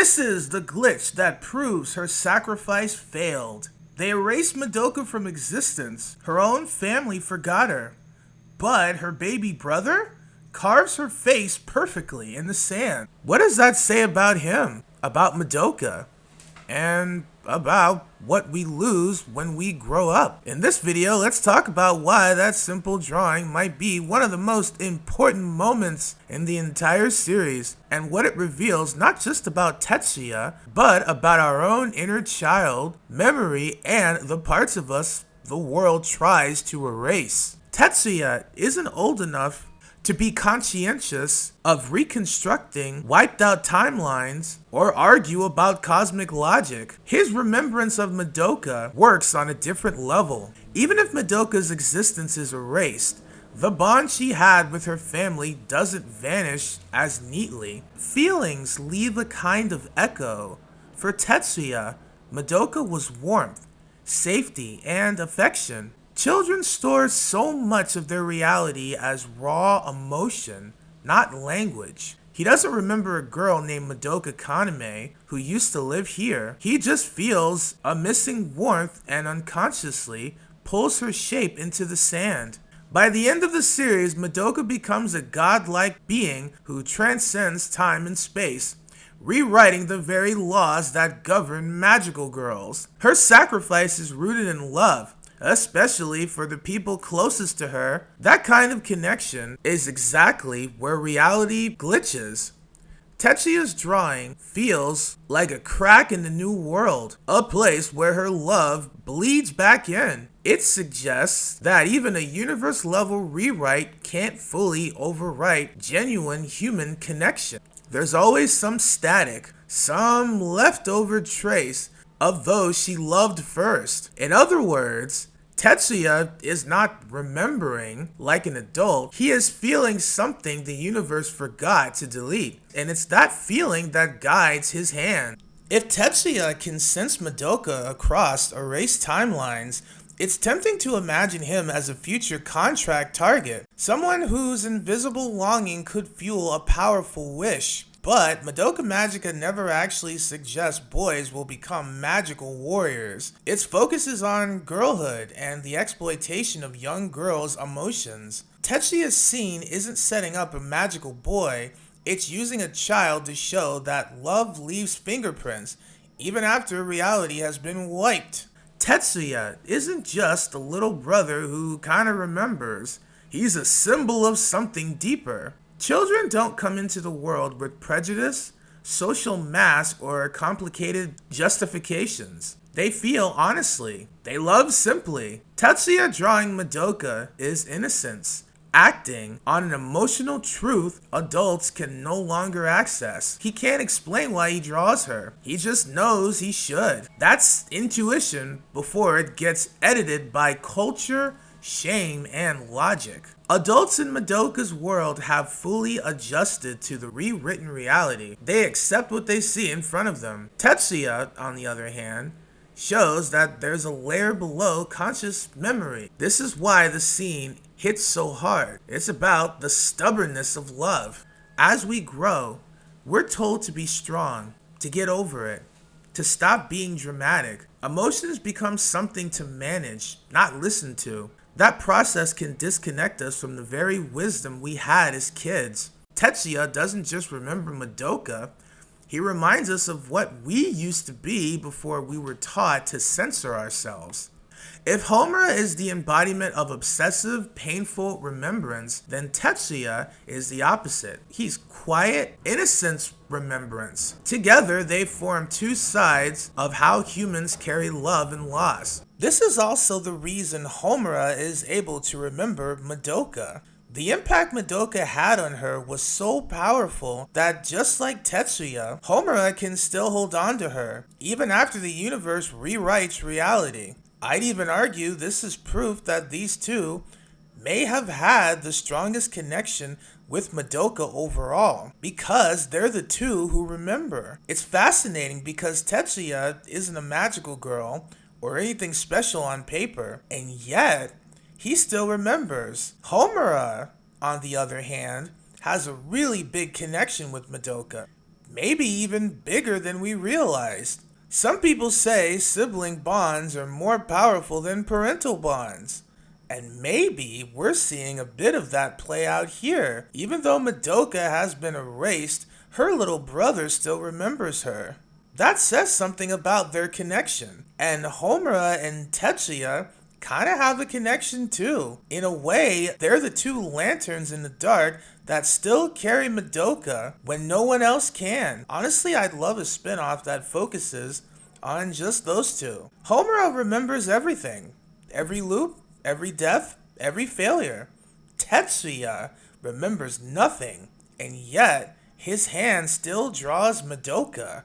This is the glitch that proves her sacrifice failed. They erased Madoka from existence. Her own family forgot her. But her baby brother carves her face perfectly in the sand. What does that say about him? About Madoka? And about what we lose when we grow up. In this video, let's talk about why that simple drawing might be one of the most important moments in the entire series, and what it reveals not just about Tetsuya, but about our own inner child, memory, and the parts of us the world tries to erase. Tetsuya isn't old enough to be conscientious of reconstructing wiped out timelines or argue about cosmic logic. His remembrance of Madoka works on a different level. Even if Madoka's existence is erased, the bond she had with her family doesn't vanish as neatly. Feelings leave a kind of echo. For Tetsuya, Madoka was warmth, safety, and affection. Children store so much of their reality as raw emotion, not language. He doesn't remember a girl named Madoka Kaname who used to live here. He just feels a missing warmth and unconsciously pulls her shape into the sand. By the end of the series, Madoka becomes a godlike being who transcends time and space, rewriting the very laws that govern magical girls. Her sacrifice is rooted in love, especially for the people closest to her. That kind of connection is exactly where reality glitches. Tetsuya's drawing feels like a crack in the new world, a place where her love bleeds back in. It suggests that even a universe-level rewrite can't fully overwrite genuine human connection. There's always some static, some leftover trace of those she loved first. In other words, Tetsuya is not remembering like an adult. He is feeling something the universe forgot to delete, and it's that feeling that guides his hand. If Tetsuya can sense Madoka across erased timelines, it's tempting to imagine him as a future contract target, someone whose invisible longing could fuel a powerful wish. But Madoka Magica never actually suggests boys will become magical warriors. Its focus is on girlhood and the exploitation of young girls' emotions. Tetsuya's scene isn't setting up a magical boy, it's using a child to show that love leaves fingerprints, even after reality has been wiped. Tetsuya isn't just a little brother who kinda remembers. He's a symbol of something deeper. Children don't come into the world with prejudice, social mask, or complicated justifications. They feel honestly. They love simply. Tetsuya drawing Madoka is innocence, acting on an emotional truth adults can no longer access. He can't explain why he draws her. He just knows he should. That's intuition before it gets edited by culture, shame, and logic. Adults in Madoka's world have fully adjusted to the rewritten reality. They accept what they see in front of them. Tetsuya, on the other hand, shows that there's a layer below conscious memory. This is why the scene hits so hard. It's about the stubbornness of love. As we grow, we're told to be strong, to get over it, to stop being dramatic. Emotions become something to manage, not listen to. That process can disconnect us from the very wisdom we had as kids. Tetsuya doesn't just remember Madoka, he reminds us of what we used to be before we were taught to censor ourselves. If Homura is the embodiment of obsessive, painful remembrance, then Tetsuya is the opposite. He's quiet, innocent remembrance. Together, they form two sides of how humans carry love and loss. This is also the reason Homura is able to remember Madoka. The impact Madoka had on her was so powerful that just like Tetsuya, Homura can still hold on to her, even after the universe rewrites reality. I'd even argue this is proof that these two may have had the strongest connection with Madoka overall, because they're the two who remember. It's fascinating because Tetsuya isn't a magical girl or anything special on paper, and yet he still remembers. Homura, on the other hand, has a really big connection with Madoka. maybe even bigger than we realized. Some people say sibling bonds are more powerful than parental bonds. And maybe we're seeing a bit of that play out here. Even though Madoka has been erased, her little brother still remembers her. That says something about their connection. And Homura and Tetsuya kind of have a connection too. In a way, they're the two lanterns in the dark that still carry Madoka when no one else can. Honestly, I'd love a spin-off that focuses on just those two. Homura remembers everything. Every loop, every death, every failure. Tetsuya remembers nothing, and yet his hand still draws Madoka.